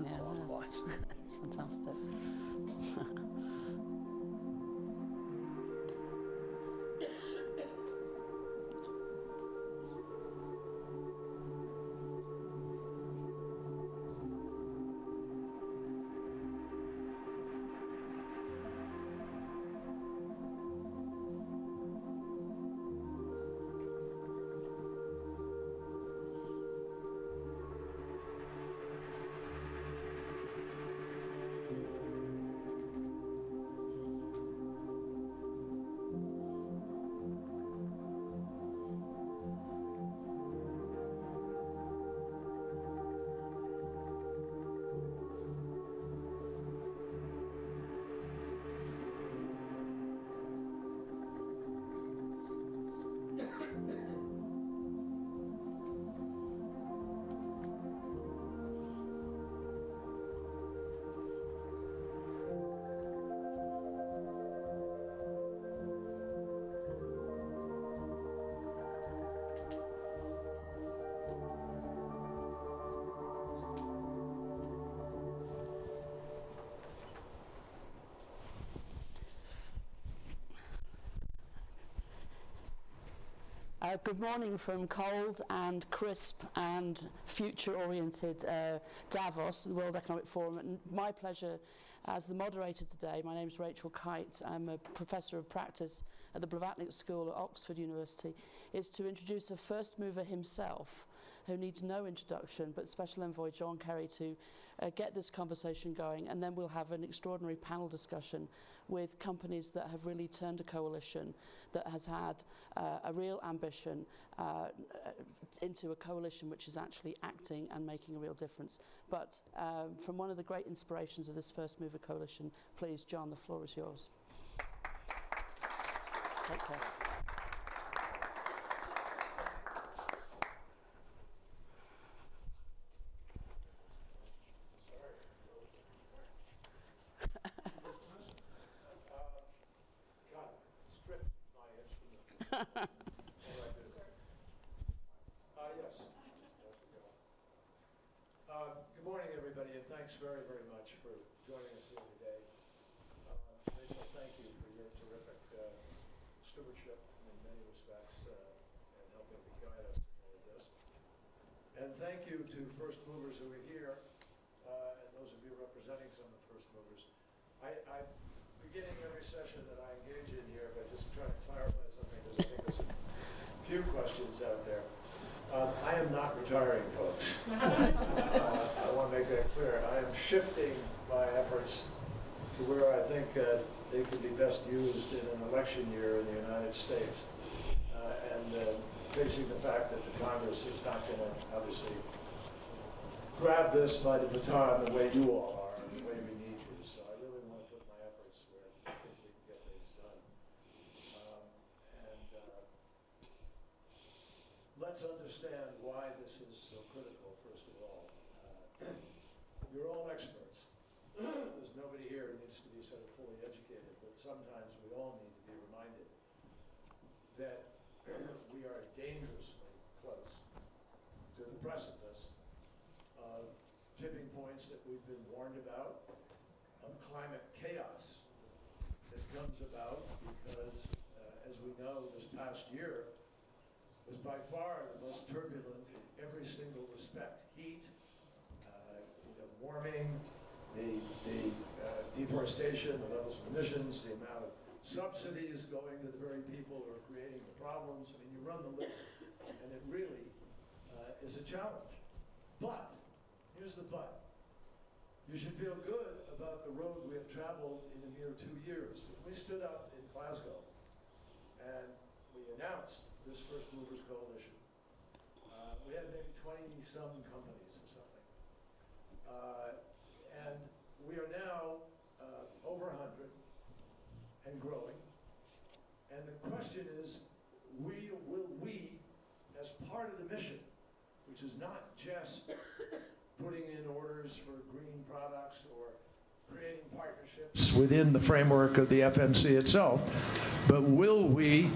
Yeah, it's fantastic. Good morning from cold and crisp and future-oriented Davos, the World Economic Forum. And my pleasure as the moderator today, my name is Rachel Kite, I'm a professor of practice at the Blavatnik School at Oxford University, is to introduce a first mover himself, who needs no introduction, but Special Envoy John Kerry to get this conversation going, and then we'll have an extraordinary panel discussion with companies that have really turned a coalition that has had a real ambition into a coalition which is actually acting and making a real difference. But from one of the great inspirations of this First Mover Coalition, please, John, the floor is yours. Take care. Good morning, everybody, and thanks very, very much for joining us here today. Rachel, thank you for your terrific stewardship in many respects and helping to guide us through all of this. And thank you to first movers who are here and those of you representing some of the first movers. I'm beginning every session that I engage in here by just trying to clarify something, because I think there's a few questions out there. I am not retiring, folks. I want to make that clear. I am shifting my efforts to where I think they could be best used in an election year in the United States, and facing the fact that the Congress is not going to obviously grab this by the baton the way you all are and the way we need to. So I really want to put my efforts where I think we can get things done. Let's understand why this is so critical, first of all. You're all experts. There's nobody here who needs to be sort of fully educated, but sometimes we all need to be reminded that we are dangerously close to the precipice of tipping points that we've been warned about, of climate chaos that comes about because, as we know, this past year was by far the most turbulent in every single respect. Heat, warming, the deforestation, the levels of emissions, the amount of subsidies going to the very people who are creating the problems. I mean, you run the list, and it really is a challenge. But, here's the but. You should feel good about the road we have traveled in a mere 2 years. When we stood up in Glasgow and we announced this First Movers Coalition, we had maybe 20-some companies or something. And we are now over 100 and growing. And the question is, will we, as part of the mission, which is not just putting in orders for green products or creating partnerships within the framework of the FMC itself, but will we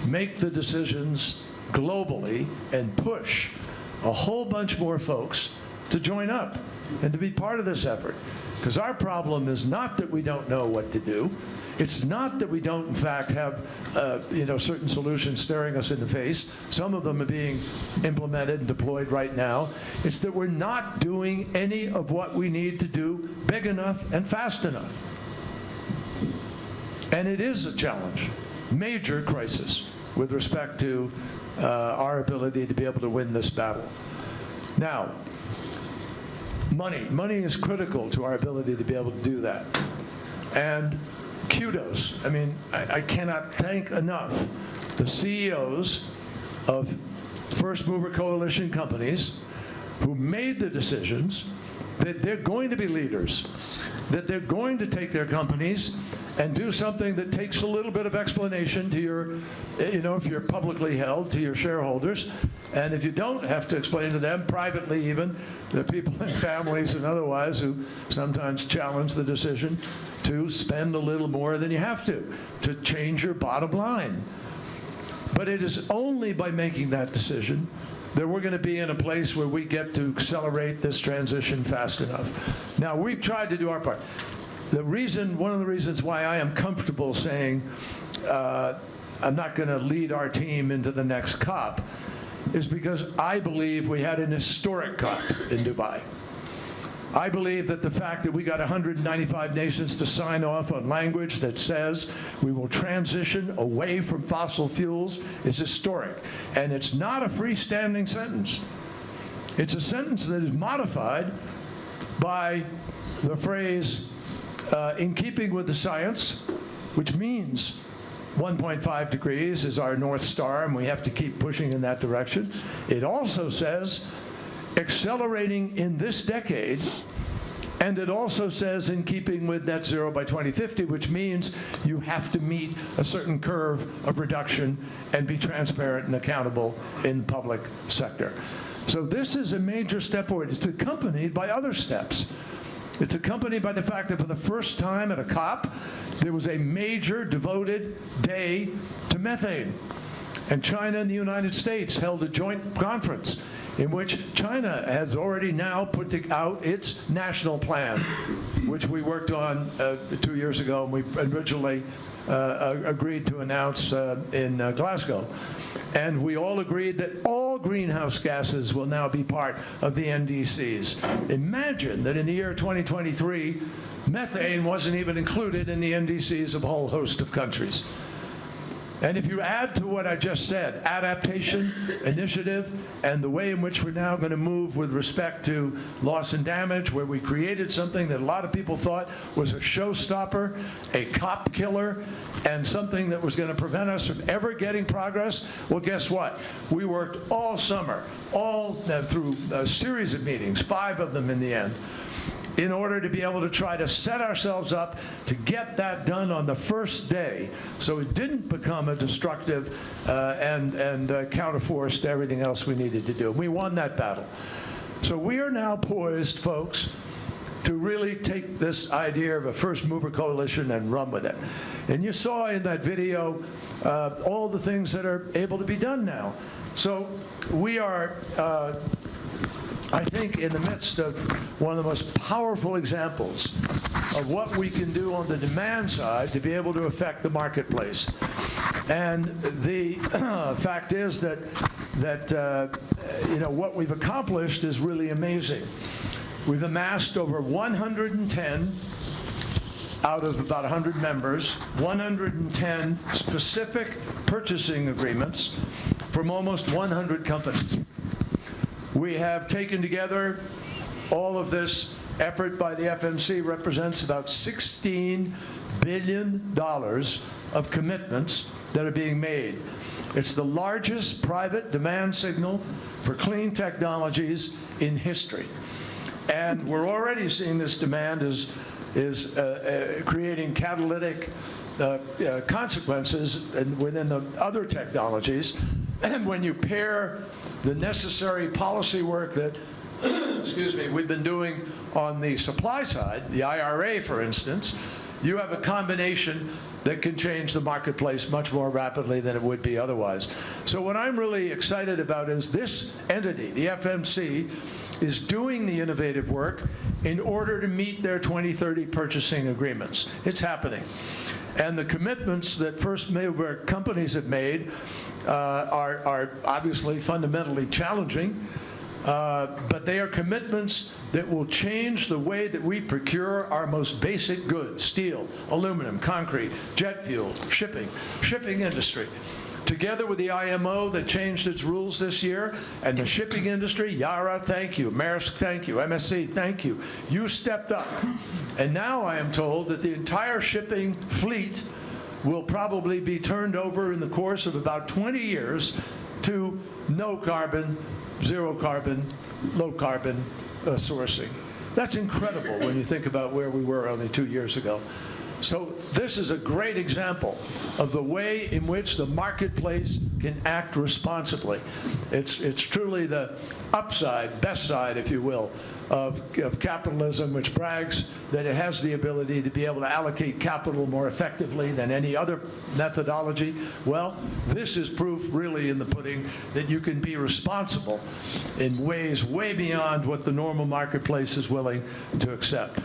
make the decisions globally and push a whole bunch more folks to join up? and to be part of this effort. Because our problem is not that we don't know what to do. It's not that we don't, in fact, have certain solutions staring us in the face. Some of them are being implemented and deployed right now. It's that we're not doing any of what we need to do big enough and fast enough. And it is a challenge, major crisis, with respect to our ability to be able to win this battle. Now, money is critical to our ability to be able to do that. And kudos. I mean, I cannot thank enough the CEOs of First Mover Coalition companies who made the decisions that they're going to be leaders, that they're going to take their companies and do something that takes a little bit of explanation to your, if you're publicly held, to your shareholders. And if you don't have to explain to them, privately even, the people in families and otherwise who sometimes challenge the decision, to spend a little more than you have to change your bottom line. But it is only by making that decision that we're going to be in a place where we get to accelerate this transition fast enough. Now, we've tried to do our part. One of the reasons why I am comfortable saying I'm not going to lead our team into the next COP is because I believe we had an historic COP in Dubai. I believe that the fact that we got 195 nations to sign off on language that says we will transition away from fossil fuels is historic. And it's not a freestanding sentence. It's a sentence that is modified by the phrase, in keeping with the science, which means 1.5 degrees is our North Star, and we have to keep pushing in that direction. It also says accelerating in this decade, and it also says in keeping with net zero by 2050, which means you have to meet a certain curve of reduction and be transparent and accountable in the public sector. So this is a major step forward. It's accompanied by other steps. It's accompanied by the fact that for the first time at a COP, there was a major devoted day to methane. And China and the United States held a joint conference in which China has already now put out its national plan, which we worked on 2 years ago, and we originally agreed to announce in Glasgow. And we all agreed that all greenhouse gases will now be part of the NDCs. Imagine that in the year 2023, methane wasn't even included in the NDCs of a whole host of countries. And if you add to what I just said, adaptation, initiative, and the way in which we're now going to move with respect to loss and damage, where we created something that a lot of people thought was a showstopper, a cop killer, and something that was going to prevent us from ever getting progress, well, guess what? We worked all summer, all through a series of meetings, 5 of them in the end, in order to be able to try to set ourselves up to get that done on the first day, so it didn't become a destructive and counterforce to everything else we needed to do. We won that battle. So we are now poised, folks, to really take this idea of a first mover coalition and run with it. And you saw in that video all the things that are able to be done now. So we are I think in the midst of one of the most powerful examples of what we can do on the demand side to be able to affect the marketplace. And the fact is that what we've accomplished is really amazing. We've amassed over 110 out of about 100 members, 110 specific purchasing agreements from almost 100 companies. We have taken together all of this effort by the FMC represents about $16 billion of commitments that are being made. It's the largest private demand signal for clean technologies in history. And we're already seeing this demand is creating catalytic consequences within the other technologies. And when you pair the necessary policy work that we've been doing on the supply side, the IRA, for instance, you have a combination that can change the marketplace much more rapidly than it would be otherwise. So what I'm really excited about is this entity, the FMC, is doing the innovative work in order to meet their 2030 purchasing agreements. It's happening. And the commitments that first mover companies have made are obviously fundamentally challenging, but they are commitments that will change the way that we procure our most basic goods: steel, aluminum, concrete, jet fuel, shipping industry. Together with the IMO that changed its rules this year, and the shipping industry, Yara, thank you, Maersk, thank you, MSC, thank you. You stepped up. And now I am told that the entire shipping fleet will probably be turned over in the course of about 20 years to no carbon, zero carbon, low carbon sourcing. That's incredible when you think about where we were only 2 years ago. So this is a great example of the way in which the marketplace can act responsibly. It's truly the upside, best side, if you will, of capitalism, which brags that it has the ability to be able to allocate capital more effectively than any other methodology. Well, this is proof really in the pudding that you can be responsible in ways way beyond what the normal marketplace is willing to accept.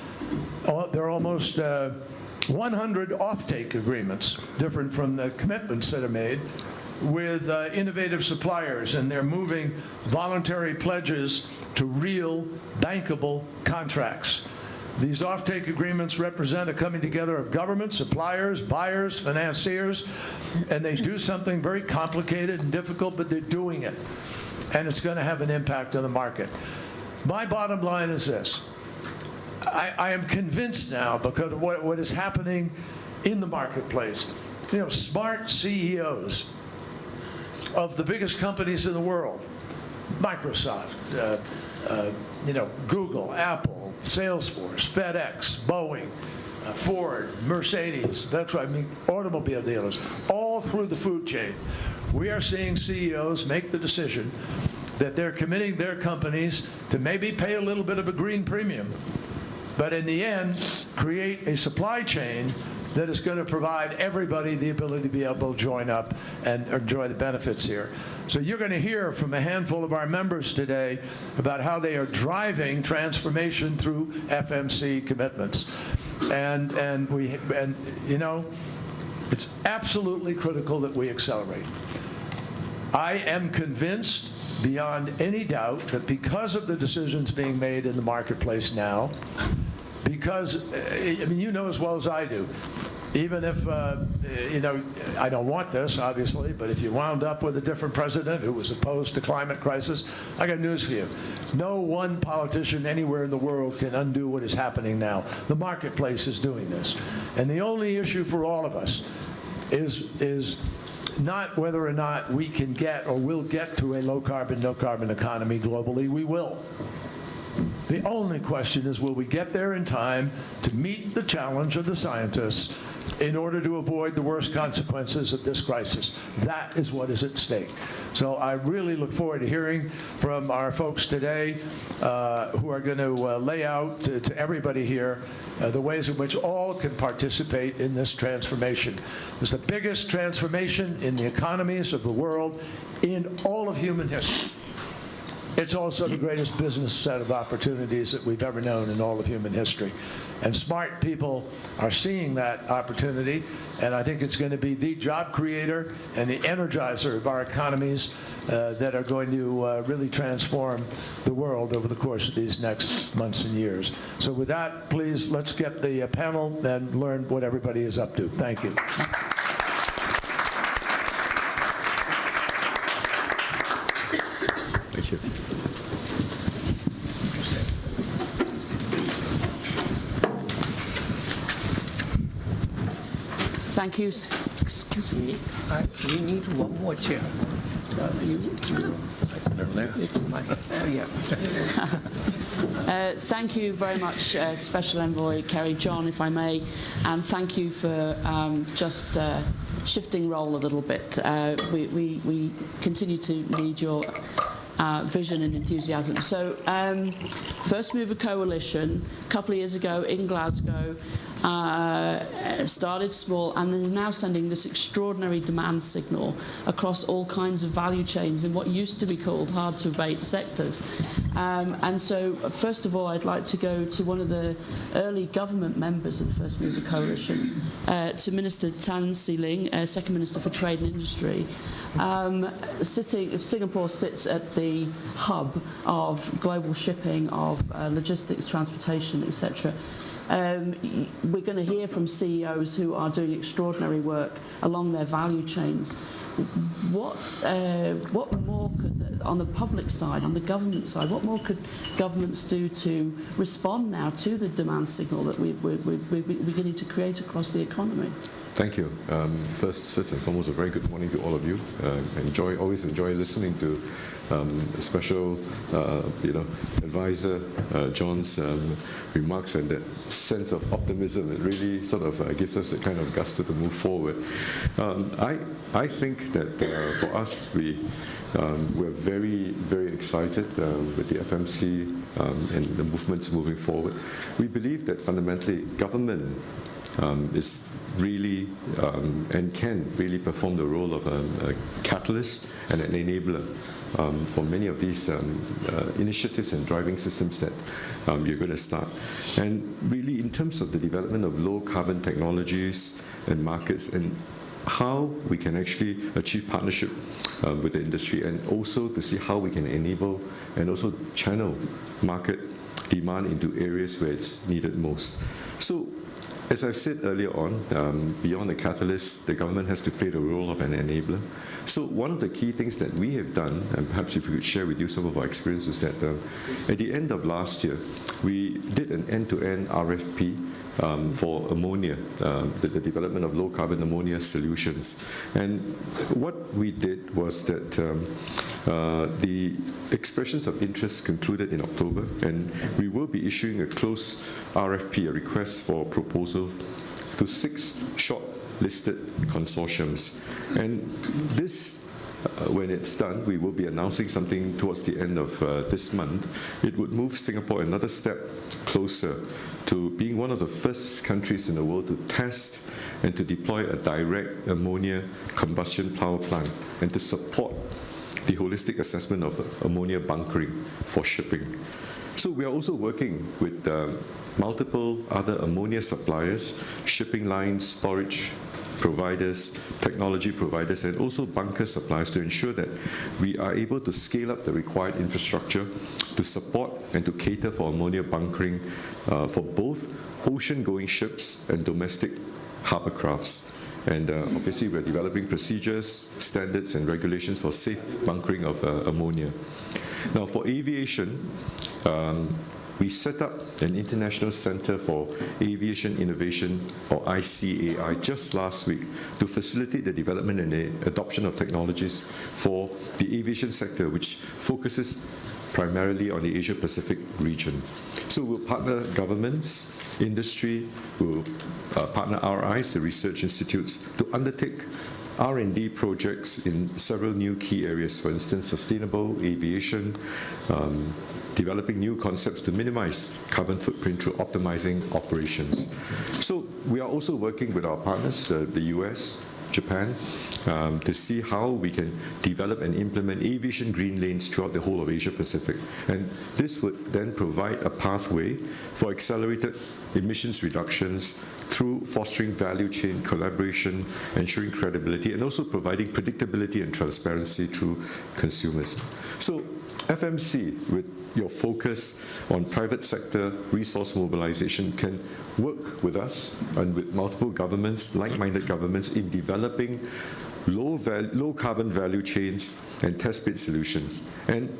There are almost 100 offtake agreements, different from the commitments that are made, with innovative suppliers, and they're moving voluntary pledges to real bankable contracts. These offtake agreements represent a coming together of government, suppliers, buyers, financiers, and they do something very complicated and difficult, but they're doing it, and it's going to have an impact on the market. My bottom line is this. I am convinced now, because of what is happening in the marketplace. You know, smart CEOs of the biggest companies in the world, Microsoft, Google, Apple, Salesforce, FedEx, Boeing, Ford, Mercedes, that's right, I mean, automobile dealers, all through the food chain. We are seeing CEOs make the decision that they're committing their companies to maybe pay a little bit of a green premium, but in the end, create a supply chain that is going to provide everybody the ability to be able to join up and enjoy the benefits here. So you're going to hear from a handful of our members today about how they are driving transformation through FMC commitments. And you know, it's absolutely critical that we accelerate. I am convinced beyond any doubt that because of the decisions being made in the marketplace now, because, I mean, you know as well as I do, even if, I don't want this, obviously, but if you wound up with a different president who was opposed to climate crisis, I got news for you. No one politician anywhere in the world can undo what is happening now. The marketplace is doing this. And the only issue for all of us is not whether or not we can get or will get to a low-carbon, no-carbon economy globally. We will. The only question is, will we get there in time to meet the challenge of the scientists in order to avoid the worst consequences of this crisis? That is what is at stake. So I really look forward to hearing from our folks today who are going to lay out to everybody here the ways in which all can participate in this transformation. It's the biggest transformation in the economies of the world in all of human history. It's also the greatest business set of opportunities that we've ever known in all of human history. And smart people are seeing that opportunity, and I think it's going to be the job creator and the energizer of our economies that are going to really transform the world over the course of these next months and years. So with that, please, let's get the panel and learn what everybody is up to. Thank you. Thank you. Thank you. Excuse me, we need one more chair. It's my area. Thank you very much, Special Envoy Kerry John, if I may, and thank you for just shifting role a little bit. We continue to need your vision and enthusiasm. So First Mover Coalition, a couple of years ago in Glasgow, started small and is now sending this extraordinary demand signal across all kinds of value chains in what used to be called hard-to-abate sectors. And so, first of all, I'd like to go to one of the early government members of the First Mover Coalition, to Minister Tan Si Ling, Second Minister for Trade and Industry. Singapore sits at the hub of global shipping, of logistics, transportation, etc. We're going to hear from CEOs who are doing extraordinary work along their value chains. What more could, on the public side, on the government side, what more could governments do to respond now to the demand signal that we're beginning to create across the economy? Thank you. First and foremost, a very good morning to all of you. Always enjoy listening to special, advisor John's remarks, and that sense of optimism. It really sort of gives us the kind of gusto to move forward. I think that for us, we're very, very excited with the FMC and the movements moving forward. We believe that fundamentally government is really and can really perform the role of a catalyst and an enabler for many of these initiatives and driving systems that you're going to start. And really in terms of the development of low carbon technologies and markets, and how we can actually achieve partnership with the industry, and also to see how we can enable and also channel market demand into areas where it's needed most. So, as I've said earlier on, beyond the catalyst, the government has to play the role of an enabler. So one of the key things that we have done, and perhaps if we could share with you some of our experiences, that at the end of last year, we did an end-to-end RFP for ammonia, the development of low-carbon ammonia solutions. And what we did was that the expressions of interest concluded in October, and we will be issuing a closed RFP, a request for proposal, to 6 short-listed consortiums. And this, when it's done, we will be announcing something towards the end of this month. It would move Singapore another step closer to being one of the first countries in the world to test and to deploy a direct ammonia combustion power plant, and to support the holistic assessment of ammonia bunkering for shipping. So we are also working with multiple other ammonia suppliers, shipping lines, storage providers, technology providers, and also bunker suppliers, to ensure that we are able to scale up the required infrastructure to support and to cater for ammonia bunkering for both ocean-going ships and domestic harbor crafts. And obviously, we're developing procedures, standards, and regulations for safe bunkering of ammonia. Now, for aviation, we set up an International Center for Aviation Innovation, or ICAI, just last week to facilitate the development and the adoption of technologies for the aviation sector, which focuses primarily on the Asia-Pacific region. So we'll partner governments, industry, we'll partner RIs, the research institutes, to undertake R&D projects in several new key areas, for instance, sustainable aviation, developing new concepts to minimize carbon footprint through optimizing operations. So we are also working with our partners, the US, Japan, to see how we can develop and implement aviation green lanes throughout the whole of Asia Pacific. And this would then provide a pathway for accelerated emissions reductions through fostering value chain collaboration, ensuring credibility, and also providing predictability and transparency to consumers. So FMC, with your focus on private sector resource mobilization, can work with us and with multiple governments, like-minded governments, in developing low carbon value chains and test bed solutions. And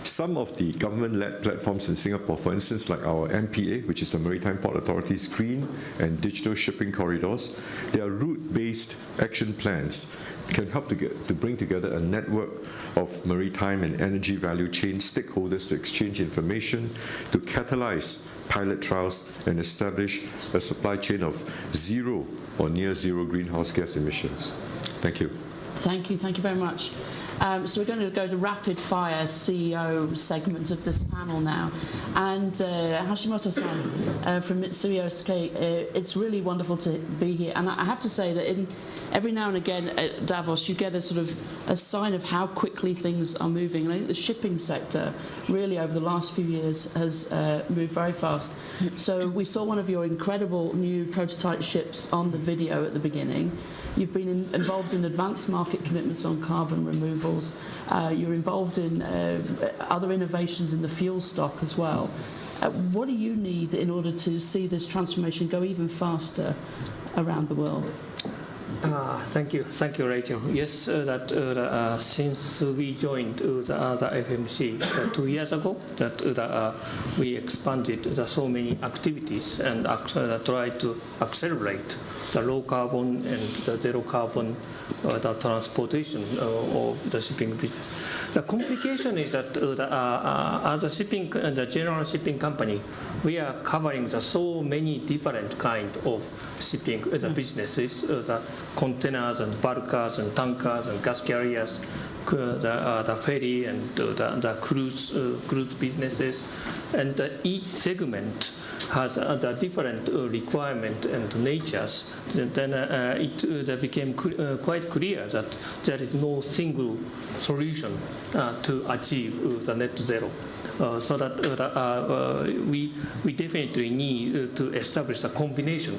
some of the government-led platforms in Singapore, for instance, like our MPA, which is the Maritime Port Authority's green and digital shipping corridors, they are route-based action plans, can help to bring together a network of maritime and energy value chain stakeholders to exchange information, to catalyze pilot trials, and establish a supply chain of zero or near zero greenhouse gas emissions. Thank you. Thank you very much. So we're going to go to rapid fire CEO segment of this panel now. And Hashimoto-san from Mitsui O.S.K., it's really wonderful to be here. And I have to say that every now and again at Davos, you get a sort of a sign of how quickly things are moving. And I think the shipping sector really over the last few years has moved very fast. So we saw one of your incredible new prototype ships on the video at the beginning. You've been involved in advanced market commitments on carbon removals. You're involved in other innovations in the fuel stock as well. What do you need in order to see this transformation go even faster around the world? Thank you, Rachel. Yes, since we joined the FMC 2 years ago, we expanded so many activities and tried to accelerate the low carbon and the zero carbon the transportation of the shipping business. The complication is that as a shipping, the general shipping company, we are covering so many different kinds of shipping businesses, the containers and bulkers and tankers and gas carriers, the ferry and the cruise businesses, and each segment has the different requirement and natures. Then it became quite clear that there is no single solution to achieve the net zero. So that we definitely need to establish a combination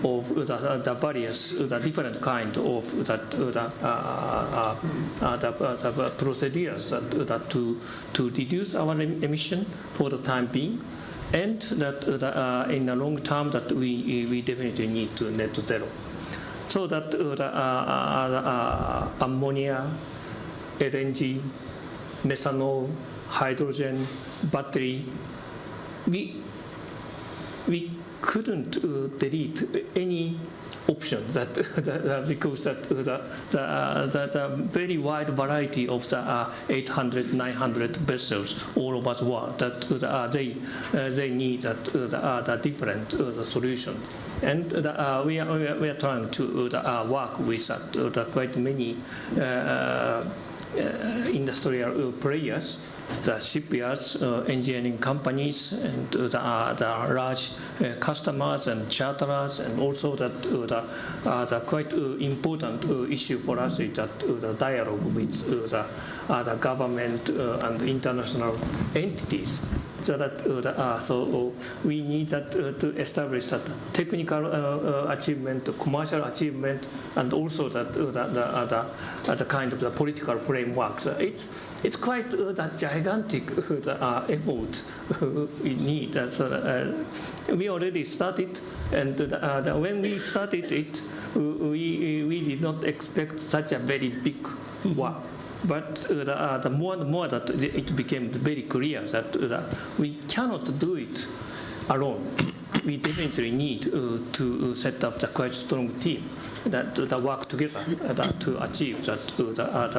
of the various, the different kind of the procedures to reduce our emission for the time being, and that in the long term that we definitely need to net zero. So that ammonia, LNG, methanol, hydrogen, battery, we couldn't delete any option because the very wide variety of the 800, 900 vessels all over the world that they need the different solution, and we are trying to work with quite many industrial players, the shipyards, engineering companies, and the large customers and charterers, and also the quite important issue for us is that the dialogue with the government and international entities. So we need to establish that technical achievement, commercial achievement, and also the kind of the political frameworks. It's quite the gigantic effort we need. We already started, and when we started it, we did not expect such a very big work. But the more and more that it became very clear that we cannot do it alone. We definitely need to set up the quite strong team that work together to achieve the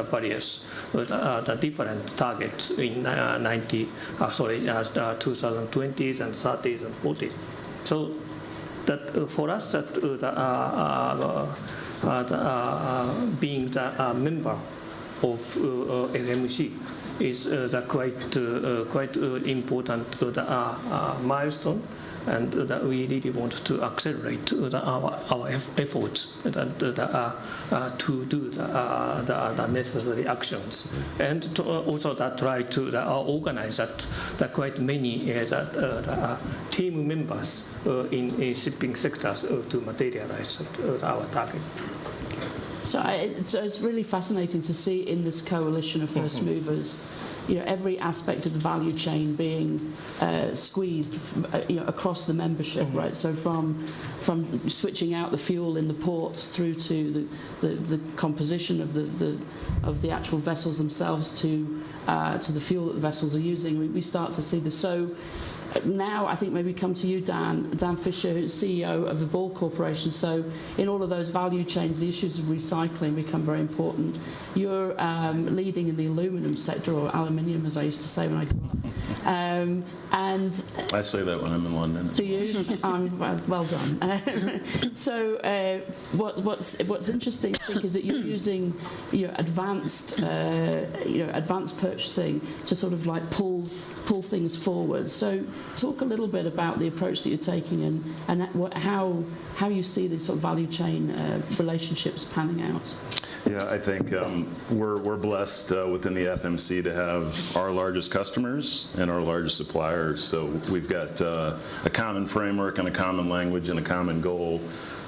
various the different targets in 2020s and 30s and 40s. So that for us being the member of FMC is quite important milestone, and that we really want to accelerate our efforts to do the necessary actions, and to also try to organize quite many team members in shipping sectors to materialize our target. So it's really fascinating to see in this coalition of first movers, every aspect of the value chain being squeezed, across the membership, right? So from switching out the fuel in the ports through to the composition of the actual vessels themselves, to to the fuel that the vessels are using, we start to see this. So now I think maybe come to you, Dan Fisher, who's CEO of the Ball Corporation. So in all of those value chains, the issues of recycling become very important. You're leading in the aluminum sector, or aluminium, as I used to say when I grew up. And I say that when I'm in London. Do you? Well done. So what's interesting, I think, is that you're using advanced purchasing to sort of like pull things forward. So talk a little bit about the approach that you're taking and how you see these sort of value chain relationships panning out. Yeah, I think we're blessed within the FMC to have our largest customers and our largest suppliers. So we've got a common framework and a common language and a common goal.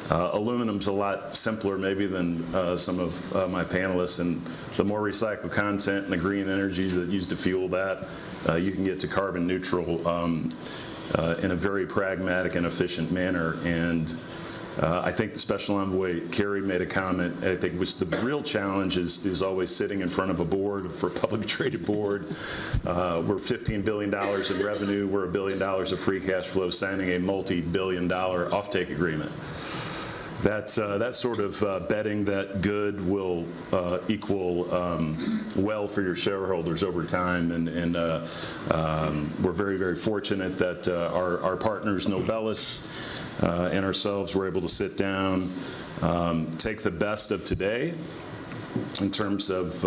Aluminum's a lot simpler maybe than some of my panelists, and the more recycled content and the green energies that use to fuel that, you can get to carbon neutral in a very pragmatic and efficient manner. And I think the Special Envoy Kerry made a comment, I think, which the real challenge is always sitting in front of a board, for a publicly traded board. We're $15 billion in revenue, we're $1 billion of free cash flow, signing a multi-billion-dollar offtake agreement. That's sort of betting that good will equal well for your shareholders over time, and we're very, very fortunate that our partners, Novelis, and ourselves were able to sit down, take the best of today in terms of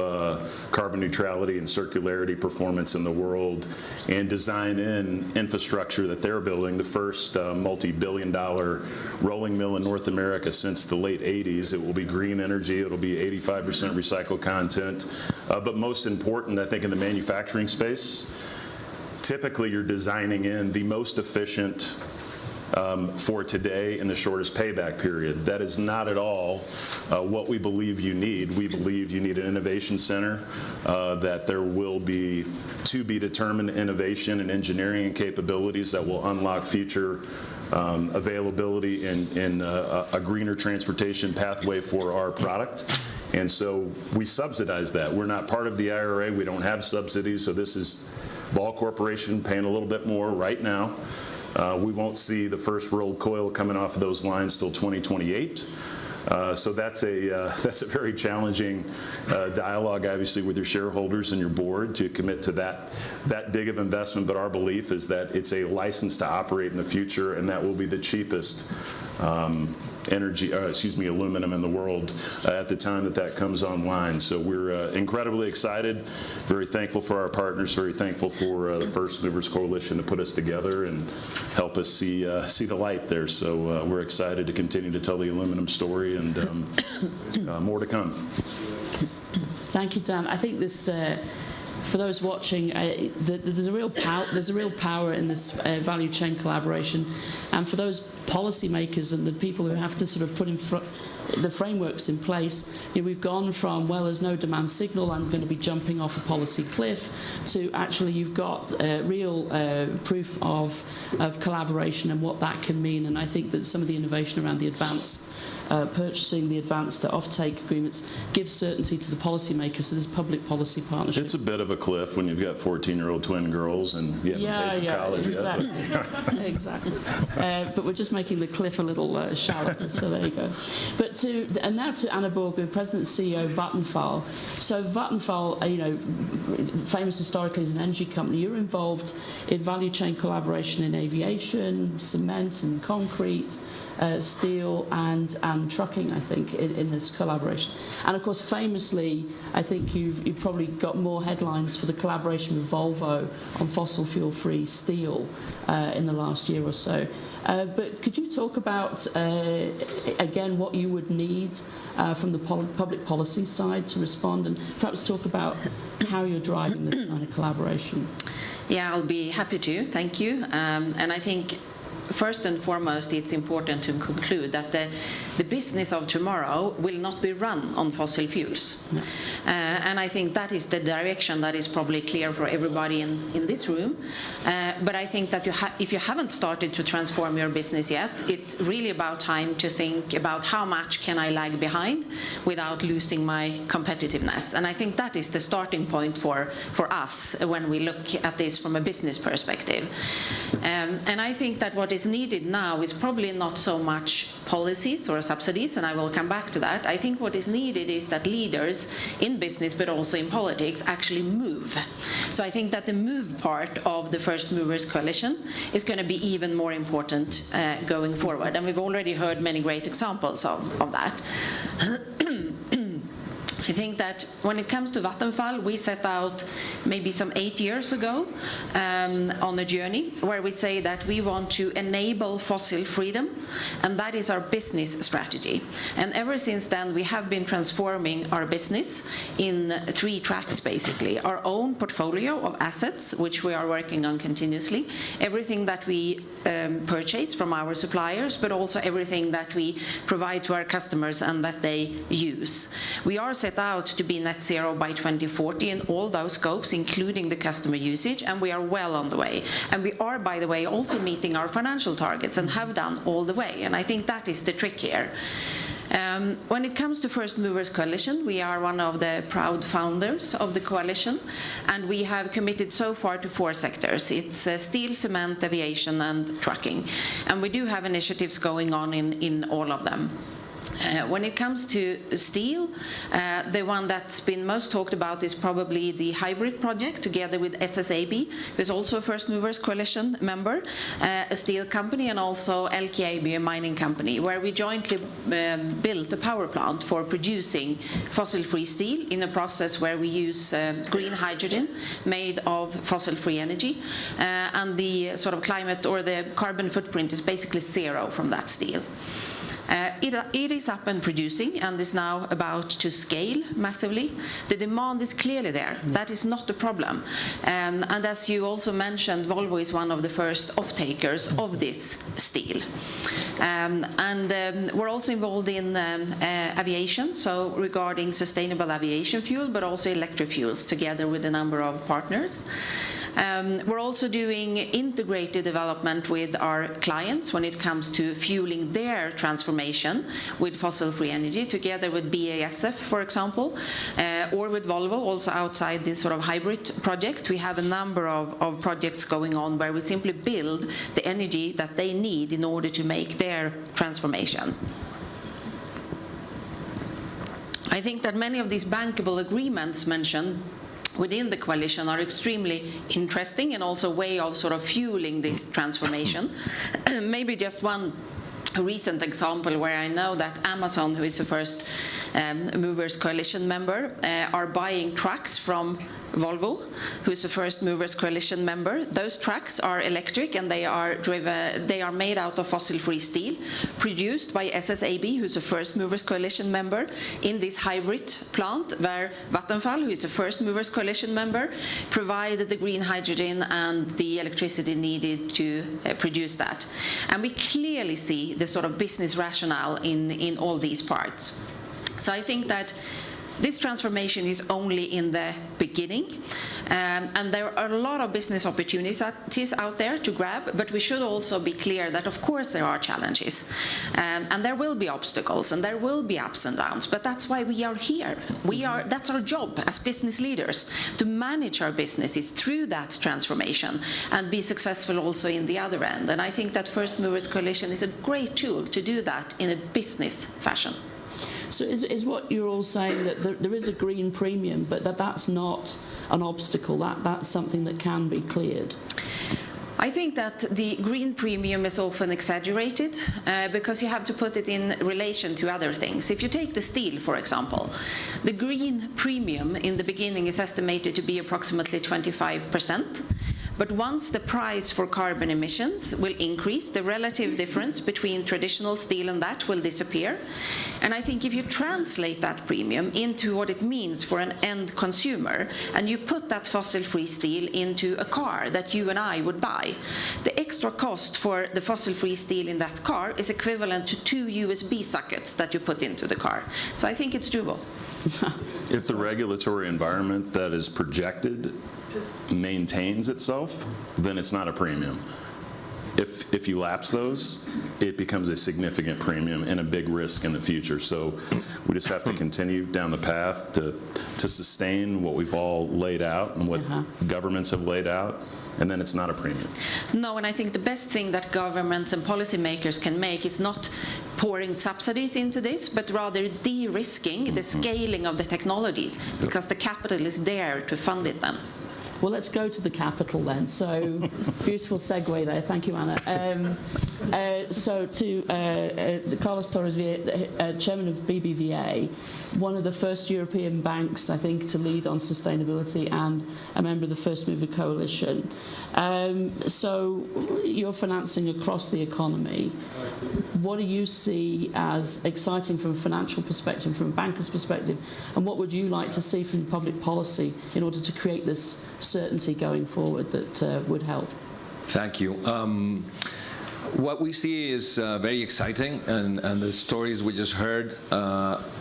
carbon neutrality and circularity performance in the world, and design in infrastructure that they're building, the first multi-billion-dollar rolling mill in North America since the late 80s. It will be green energy, it'll be 85% recycled content, but most important, I think, in the manufacturing space, typically you're designing in the most efficient for today in the shortest payback period. That is not at all what we believe you need. We believe you need an innovation center, that there will be to be determined innovation and engineering and capabilities that will unlock future availability in a greener transportation pathway for our product. And so we subsidize that. We're not part of the IRA. We don't have subsidies. So this is Ball Corporation paying a little bit more right now. We won't see the first rolled coil coming off of those lines till 2028. So that's a very challenging dialogue, obviously, with your shareholders and your board to commit to that big of investment. But our belief is that it's a license to operate in the future, and that will be the cheapest aluminum in the world at the time that comes online. So we're incredibly excited, very thankful for our partners, very thankful for the First Movers Coalition to put us together and help us see the light there. So we're excited to continue to tell the aluminum story, and more to come. Thank you, Dan. I think this. For those watching, there's a real power in this value chain collaboration, and for those policymakers and the people who have to sort of put the frameworks in place, we've gone from, well, there's no demand signal, I'm going to be jumping off a policy cliff, to actually you've got real proof of collaboration and what that can mean. And I think that some of the innovation around the advanced purchasing, the advanced offtake agreements, gives certainty to the policymakers. So there's public policy partnership. It's a bit of a cliff when you've got 14-year-old twin girls and you haven't paid for college exactly. yet. Exactly. But we're just making the cliff a little shallow. So there you go. But now to Anna Borg, President and CEO of Vattenfall. So Vattenfall, famous historically as an energy company, you're involved in value chain collaboration in aviation, cement and concrete, steel and trucking, I think, in this collaboration. And of course, famously, I think you've probably got more headlines for the collaboration with Volvo on fossil fuel-free steel in the last year or so. But could you talk about, again, what you would need from the public policy side to respond, and perhaps talk about how you're driving this kind of collaboration? Yeah, I'll be happy to. Thank you. And I think first and foremost, it's important to conclude that the business of tomorrow will not be run on fossil fuels. No. And I think that is the direction that is probably clear for everybody in this room. But I think that if you haven't started to transform your business yet, it's really about time to think about how much can I lag behind without losing my competitiveness. And I think that is the starting point for us when we look at this from a business perspective. And I think that what is needed now is probably not so much policies or subsidies, and I will come back to that. I think what is needed is that leaders in business but also in politics actually move. So I think that the move part of the First Movers Coalition is going to be even more important going forward, and we've already heard many great examples of that. I think that when it comes to Vattenfall, we set out maybe some 8 years ago on a journey where we say that we want to enable fossil freedom, and that is our business strategy. And ever since then, we have been transforming our business in 3 tracks, basically. Our own portfolio of assets, which we are working on continuously, everything that we purchase from our suppliers, but also everything that we provide to our customers and that they use. We are set out to be net zero by 2040 in all those scopes, including the customer usage, and we are well on the way. And we are, by the way, also meeting our financial targets and have done all the way. And I think that is the trick here. When it comes to First Movers Coalition, we are one of the proud founders of the coalition, and we have committed so far to 4 sectors. It's steel, cement, aviation, and trucking. And we do have initiatives going on in all of them. When it comes to steel, the one that's been most talked about is probably the hybrid project together with SSAB, who's also a First Movers Coalition member, a steel company, and also LKAB, a mining company, where we jointly built a power plant for producing fossil-free steel in a process where we use green hydrogen made of fossil-free energy, and the sort of climate or the carbon footprint is basically 0 from that steel. It is up and producing and is now about to scale massively. The demand is clearly there. That is not the problem. And as you also mentioned, Volvo is one of the first off-takers of this steel. We're also involved in aviation, so regarding sustainable aviation fuel, but also electric fuels, together with a number of partners. We're also doing integrated development with our clients when it comes to fueling their transformation with fossil-free energy, together with BASF, for example, or with Volvo, also outside this sort of hybrid project. We have a number of projects going on where we simply build the energy that they need in order to make their transformation. I think that many of these bankable agreements mentioned within the coalition are extremely interesting and also a way of sort of fueling this transformation. Maybe just one recent example where I know that Amazon, who is the First Movers Coalition member, are buying trucks from Volvo, who is the First Movers Coalition member. Those trucks are electric and they are made out of fossil-free steel, produced by SSAB, who is the First Movers Coalition member, in this hybrid plant where Vattenfall, who is the First Movers Coalition member, provided the green hydrogen and the electricity needed to produce that. And we clearly see the sort of business rationale in all these parts. So I think that this transformation is only in the beginning, and there are a lot of business opportunities out there to grab, but we should also be clear that of course there are challenges, and there will be obstacles, and there will be ups and downs, but that's why we are here. That's our job as business leaders, to manage our businesses through that transformation and be successful also in the other end. And I think that First Movers Coalition is a great tool to do that in a business fashion. So is what you're all saying that there is a green premium, but that's not an obstacle, that's something that can be cleared? I think that the green premium is often exaggerated because you have to put it in relation to other things. If you take the steel, for example, the green premium in the beginning is estimated to be approximately 25%. But once the price for carbon emissions will increase, the relative difference between traditional steel and that will disappear. And I think if you translate that premium into what it means for an end consumer, and you put that fossil-free steel into a car that you and I would buy, the extra cost for the fossil-free steel in that car is equivalent to 2 USB sockets that you put into the car. So I think it's doable. If the regulatory environment that is projected maintains itself, then it's not a premium. If you lapse those, it becomes a significant premium and a big risk in the future. So we just have to continue down the path to sustain what we've all laid out and what governments have laid out, and then it's not a premium. No, and I think the best thing that governments and policymakers can make is not pouring subsidies into this, but rather de-risking the scaling of the technologies, because the capital is there to fund it then. Well, let's go to the capital then. So, beautiful segue there. Thank you, Anna. So, to Carlos Torres, chairman of BBVA, one of the first European banks, I think, to lead on sustainability and a member of the First Mover Coalition. So, you're financing across the economy. What do you see as exciting from a financial perspective, from a banker's perspective, and what would you like to see from public policy in order to create this certainty going forward that would help? Thank you. What we see is very exciting, and the stories we just heard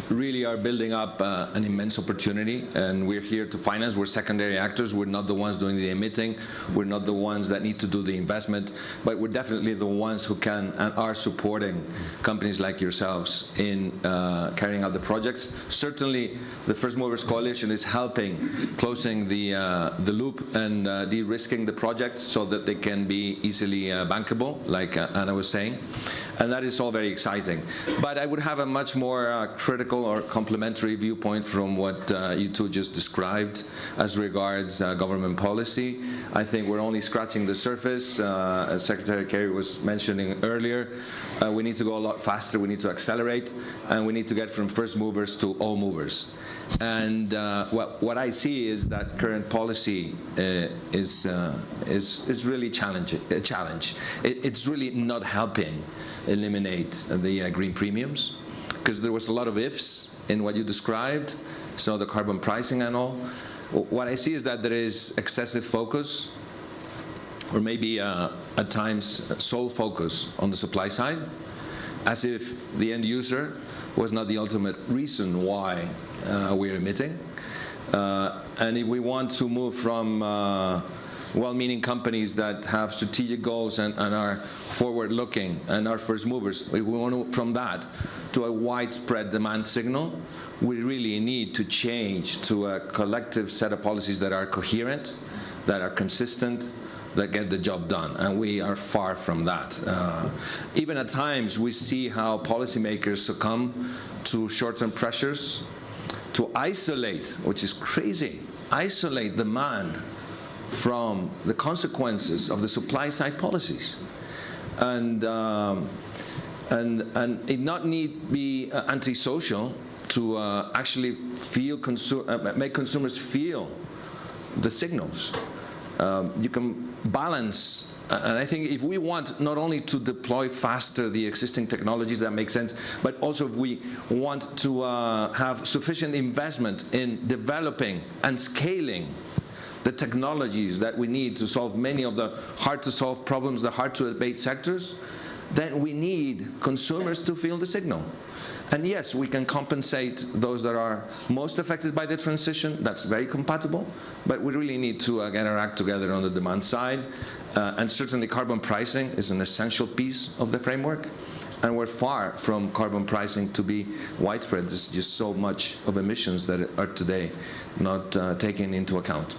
really are building up an immense opportunity, and we're here to finance. We're secondary actors. We're not the ones doing the emitting. We're not the ones that need to do the investment, but we're definitely the ones who can and are supporting companies like yourselves in carrying out the projects. Certainly, the First Movers Coalition is helping closing the loop and de-risking the projects so that they can be easily bankable, like Anna was saying, and that is all very exciting. But I would have a much more critical or complementary viewpoint from what you two just described as regards government policy. I think we're only scratching the surface. As Secretary Kerry was mentioning earlier, we need to go a lot faster, we need to accelerate, and we need to get from first movers to all movers. And what I see is that current policy is really a challenge. It's really not helping eliminate the green premiums, because there was a lot of ifs in what you described, so the carbon pricing and all. What I see is that there is excessive focus, or maybe at times sole focus on the supply side, as if the end user was not the ultimate reason why we're emitting. And if we want to move from well-meaning companies that have strategic goals and are forward-looking and are first movers, if we want to move from that to a widespread demand signal, we really need to change to a collective set of policies that are coherent, that are consistent, that get the job done, and we are far from that. Even at times, we see how policymakers succumb to short-term pressures to isolate, which is crazy, isolate demand from the consequences of the supply-side policies, and it not need be antisocial to actually feel make consumers feel the signals. You can balance, and I think if we want not only to deploy faster the existing technologies that make sense, but also if we want to have sufficient investment in developing and scaling the technologies that we need to solve many of the hard-to-solve problems, the hard-to-abate sectors, then we need consumers to feel the signal. And yes, we can compensate those that are most affected by the transition. That's very compatible. But we really need to get our act together on the demand side. And certainly carbon pricing is an essential piece of the framework. And we're far from carbon pricing to be widespread. There's just so much of emissions that are today not taken into account.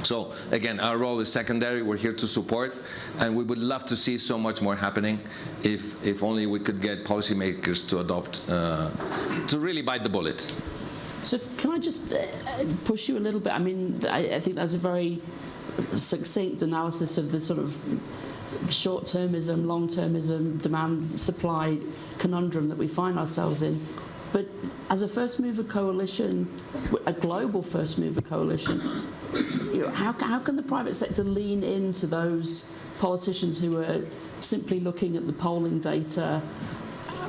So again, our role is secondary. We're here to support, and we would love to see so much more happening if only we could get policymakers to adopt, to really bite the bullet. So can I just push you a little bit? I mean, I think that's a very succinct analysis of the sort of short-termism, long-termism, demand-supply conundrum that we find ourselves in. But as a first mover coalition, a global first mover coalition, how can the private sector lean into those politicians who are simply looking at the polling data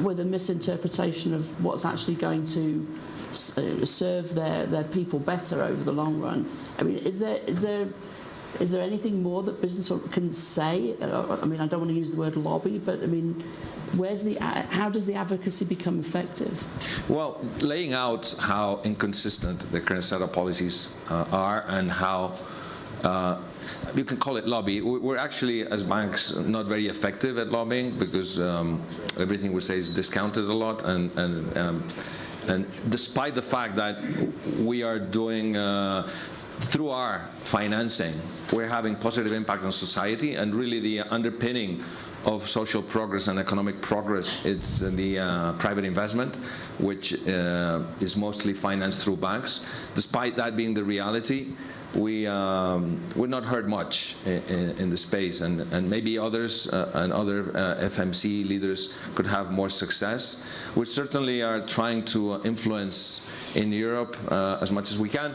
with a misinterpretation of what's actually going to serve their people better over the long run? I mean, is there anything more that business can say? I mean, I don't want to use the word lobby, but I mean, how does the advocacy become effective? Well, laying out how inconsistent the current set of policies are and how you can call it lobby. We're actually, as banks, not very effective at lobbying because everything we say is discounted a lot, and despite the fact that we are doing through our financing, we're having positive impact on society, and really the underpinning of social progress and economic progress, it's the private investment, which is mostly financed through banks. Despite that being the reality, we're not heard much in the space, and maybe others and other FMC leaders could have more success. We certainly are trying to influence in Europe as much as we can.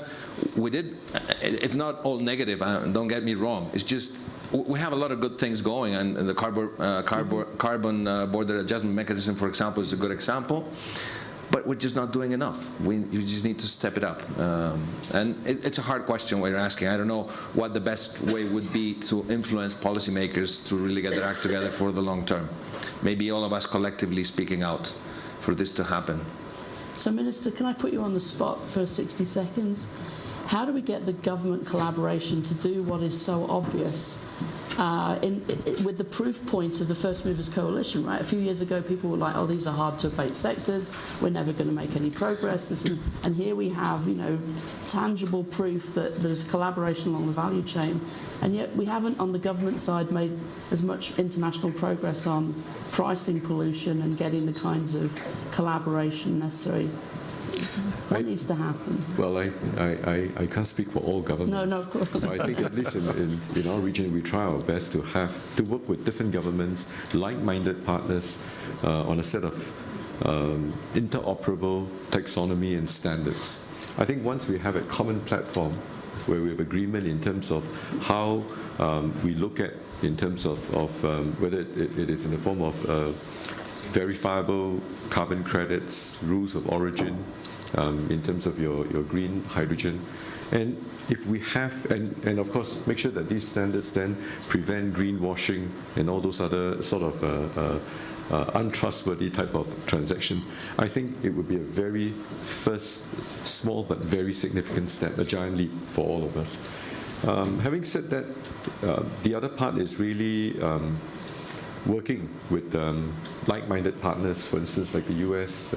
It's not all negative, don't get me wrong, it's just we have a lot of good things going, and the carbon border adjustment mechanism, for example, is a good example. But we're just not doing enough. You just need to step it up. And it's a hard question what you're asking. I don't know what the best way would be to influence policymakers to really get their act together for the long term. Maybe all of us collectively speaking out for this to happen. So, Minister, can I put you on the spot for 60 seconds? How do we get the government collaboration to do what is so obvious with the proof point of the First Movers Coalition, right? A few years ago, people were like, oh, these are hard to abate sectors, we're never going to make any progress. And here we have, tangible proof that there's collaboration along the value chain, and yet we haven't, on the government side, made as much international progress on pricing pollution and getting the kinds of collaboration necessary. What needs to happen? Well, I can't speak for all governments. No, of course. I think at least in our region, we try our best to work with different governments, like-minded partners, on a set of interoperable taxonomy and standards. I think once we have a common platform where we have agreement in terms of how we look at, in terms of whether it is in the form of verifiable carbon credits, rules of origin, in terms of your green hydrogen. And if we have, and of course, make sure that these standards then prevent greenwashing and all those other sort of untrustworthy type of transactions, I think it would be a very first small but very significant step, a giant leap for all of us. Having said that, the other part is really working with like-minded partners, for instance, like the US.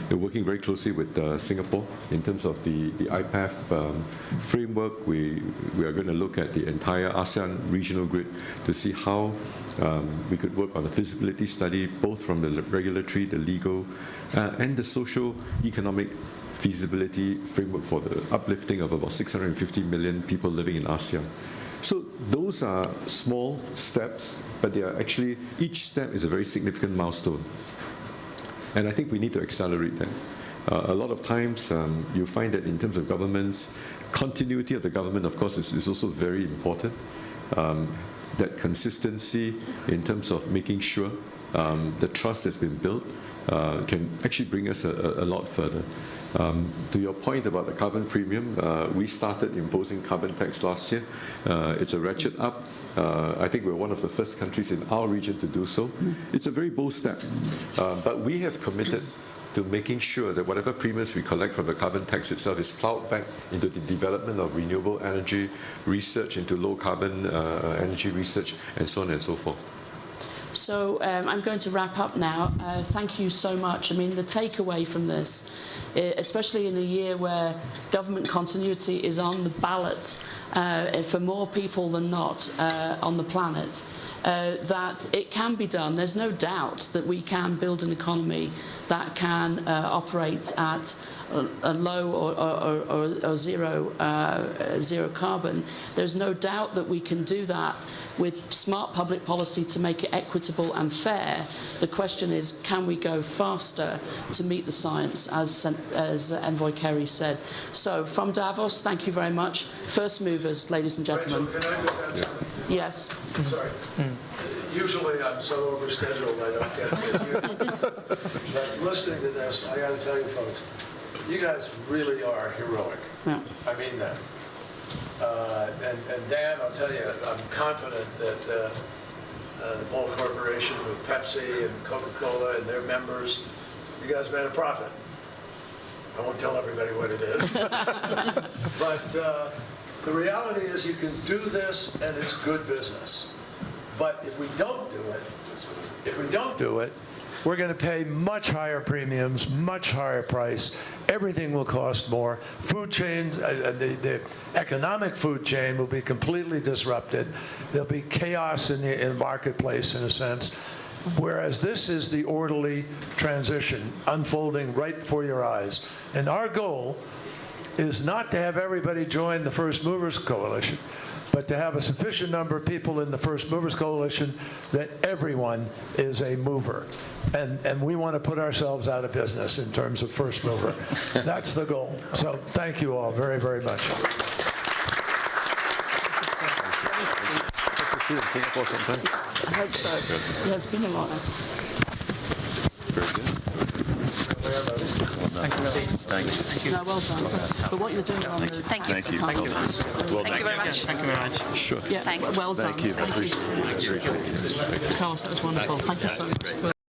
They're working very closely with Singapore in terms of the IPAF framework. We are going to look at the entire ASEAN regional grid to see how we could work on a feasibility study, both from the regulatory, the legal, and the social-economic feasibility framework for the uplifting of about 650 million people living in ASEAN. So those are small steps, but they are actually, each step is a very significant milestone. And I think we need to accelerate that. A lot of times you find that in terms of governments, continuity of the government, of course, is also very important. That consistency in terms of making sure the trust has been built can actually bring us a lot further. To your point about the carbon premium, we started imposing carbon tax last year. It's a ratchet up. I think we're one of the first countries in our region to do so. It's a very bold step, but we have committed to making sure that whatever premiums we collect from the carbon tax itself is plowed back into the development of renewable energy, research into low carbon energy research, and so on and so forth. So I'm going to wrap up now. Thank you so much. I mean, the takeaway from this, especially in a year where government continuity is on the ballot for more people than not on the planet, that it can be done. There's no doubt that we can build an economy that can operate at a low or zero carbon, there's no doubt that we can do that with smart public policy to make it equitable and fair. The question is, can we go faster to meet the science, as Envoy Kerry said? So from Davos, thank you very much. First movers, ladies and gentlemen. Rachel, can I just add something? Yes. Sorry. Usually I'm so overscheduled I don't get to you. But listening to this, I got to tell you folks, you guys really are heroic. Yeah. I mean that. And Dan, I'll tell you, I'm confident that the Ball Corporation with Pepsi and Coca-Cola and their members, you guys made a profit. I won't tell everybody what it is. But the reality is you can do this and it's good business. But if we don't do it, we're going to pay much higher premiums, much higher price. Everything will cost more. Food chains, the economic food chain will be completely disrupted. There'll be chaos in the marketplace, in a sense. Whereas this is the orderly transition unfolding right before your eyes. And our goal is not to have everybody join the First Movers Coalition, but to have a sufficient number of people in the First Movers Coalition that everyone is a mover. And we want to put ourselves out of business in terms of first mover. That's the goal. So thank you all very, very much. Good to see you in Singapore sometime. I hope so. It has been a while. Very good. Thank you. No, well done. But what you're doing on the... Thank you. Thank you. Thank you. Well, Thank you very much. Thank you very much. Sure. Yeah, Thanks. well done. Thank you. Thank you so much. Carlos, that was wonderful. Thank you so much.